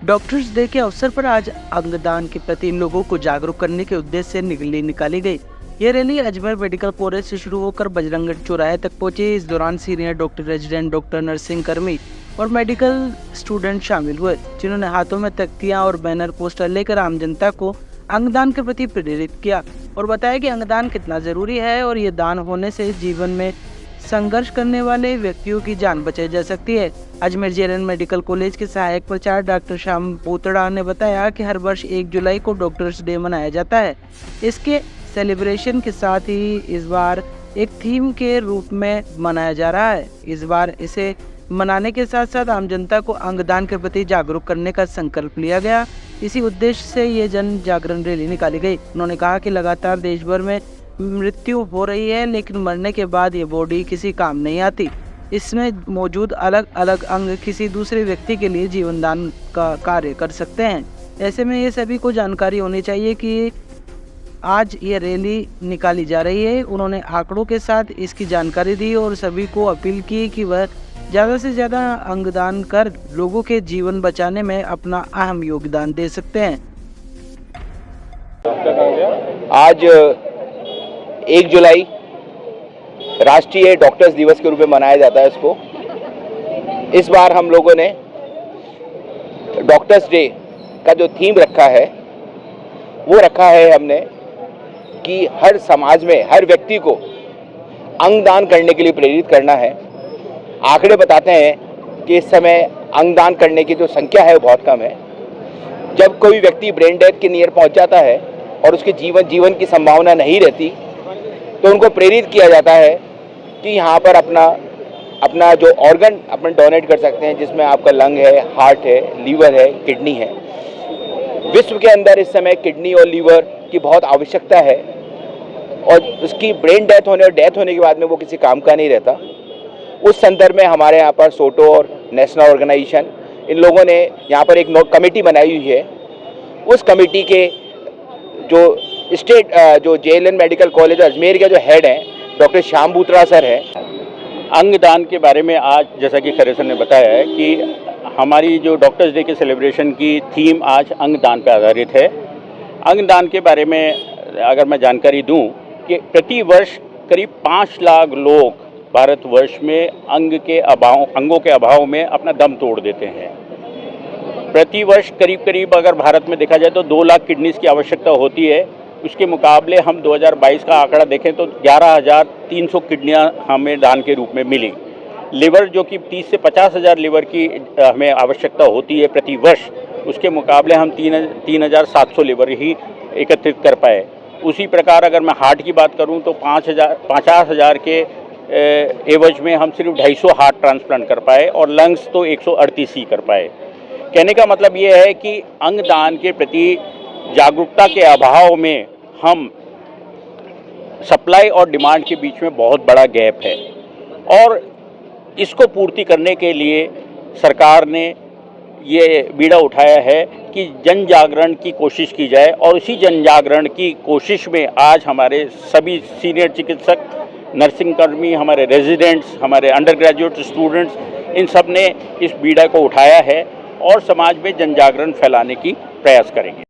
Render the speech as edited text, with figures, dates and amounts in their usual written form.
Doctors day के अवसर पर आज अंगदान के प्रति लोगों को जागरूक करने के उद्देश्य से निकाली गई। ये रैली अजमेर मेडिकल कॉलेज से शुरू होकर बजरंगगढ़ चौराहे तक पहुंची। इस दौरान senior doctor, resident doctor, nursing कर्मी और मेडिकल स्टूडेंट शामिल हुए, जिन्होंने हाथों में तख्तियां और बैनर पोस्टर लेकर आम जनता को अंगदान के प्रति प्रेरित किया और बताया कि अंगदान कितना जरूरी है और ये दान होने से जीवन में संघर्ष करने वाले व्यक्तियों की जान बचाई जा सकती है। अजमेर जेएलएन मेडिकल कॉलेज के सहायक प्राचार्य डॉक्टर श्याम बूतड़ा ने बताया कि हर वर्ष 1 जुलाई को डॉक्टर्स डे मनाया जाता है। इसके सेलिब्रेशन के साथ ही इस बार एक थीम के रूप में मनाया जा रहा है। इस बार इसे मनाने के साथ साथ आम जनता को अंगदान के प्रति जागरूक करने का संकल्प लिया गया। इसी उद्देश्य से ये जन जागरण रैली निकाली गई। उन्होंने कहा कि लगातार देश भर में मृत्यु हो रही है, लेकिन मरने के बाद ये बॉडी किसी काम नहीं आती। इसमें मौजूद अलग अलग अंग किसी दूसरे व्यक्ति के लिए जीवन दान का कार्य कर सकते हैं। ऐसे में ये सभी को जानकारी होनी चाहिए कि आज ये रैली निकाली जा रही है। उन्होंने आंकड़ों के साथ इसकी जानकारी दी और सभी को अपील की कि वह ज़्यादा से ज़्यादा अंगदान कर लोगों के जीवन बचाने में अपना अहम योगदान दे सकते हैं। आज 1 जुलाई राष्ट्रीय डॉक्टर्स दिवस के रूप में मनाया जाता है इसको। इस बार हम लोगों ने डॉक्टर्स डे का जो थीम रखा है वो रखा है हमने कि हर समाज में हर व्यक्ति को अंगदान करने के लिए प्रेरित करना है। आंकड़े बताते हैं कि इस समय अंगदान करने की जो संख्या है वो बहुत कम है। जब कोई व्यक्ति ब्रेन डेथ के नियर पहुंच जाता है और उसके जीवन की संभावना नहीं रहती तो उनको प्रेरित किया जाता है कि यहाँ पर अपना जो ऑर्गन अपन डोनेट कर सकते हैं, जिसमें आपका लंग है, हार्ट है, लीवर है, किडनी है। विश्व के अंदर इस समय किडनी और लीवर की बहुत आवश्यकता है और उसकी ब्रेन डेथ होने और डेथ होने के बाद में वो किसी काम का नहीं रहता। उस संदर्भ में हमारे यहाँ पर सोटो और नेशनल ऑर्गेनाइजेशन, इन लोगों ने यहाँ पर एक कमेटी बनाई हुई है। उस कमेटी के जो जेएलएन मेडिकल कॉलेज अजमेर के जो हेड हैं डॉक्टर श्याम बूतड़ा सर हैं। अंगदान के बारे में आज जैसा कि खरे सर ने बताया है कि हमारी जो डॉक्टर्स डे के सेलिब्रेशन की थीम आज अंगदान पर आधारित है। अंगदान के बारे में अगर मैं जानकारी दूं कि प्रति वर्ष करीब 5 लाख लोग भारतवर्ष में अंगों के अभाव में अपना दम तोड़ देते हैं। प्रति वर्ष करीब अगर भारत में देखा जाए तो 2 लाख किडनीज की आवश्यकता होती है। उसके मुकाबले हम 2022 का आंकड़ा देखें तो 11,300 किडनियां हमें दान के रूप में मिली। लिवर जो कि 30 से 50,000 लिवर की हमें आवश्यकता होती है प्रति वर्ष, उसके मुकाबले हम 3,700 लिवर ही एकत्रित कर पाए। उसी प्रकार अगर मैं हार्ट की बात करूं तो 50,000 के एवज में हम सिर्फ 250 हार्ट ट्रांसप्लांट कर पाए और लंग्स तो 138 ही कर पाए। कहने का मतलब ये है कि अंगदान के प्रति जागरूकता के अभाव में हम सप्लाई और डिमांड के बीच में बहुत बड़ा गैप है और इसको पूर्ति करने के लिए सरकार ने ये बीड़ा उठाया है कि जन जागरण की कोशिश की जाए और इसी जन जागरण की कोशिश में आज हमारे सभी सीनियर चिकित्सक, नर्सिंग कर्मी, हमारे रेजिडेंट्स, हमारे अंडर ग्रेजुएट स्टूडेंट्स, इन सब ने इस बीड़ा को उठाया है और समाज में जन जागरण फैलाने की प्रयास करेंगे।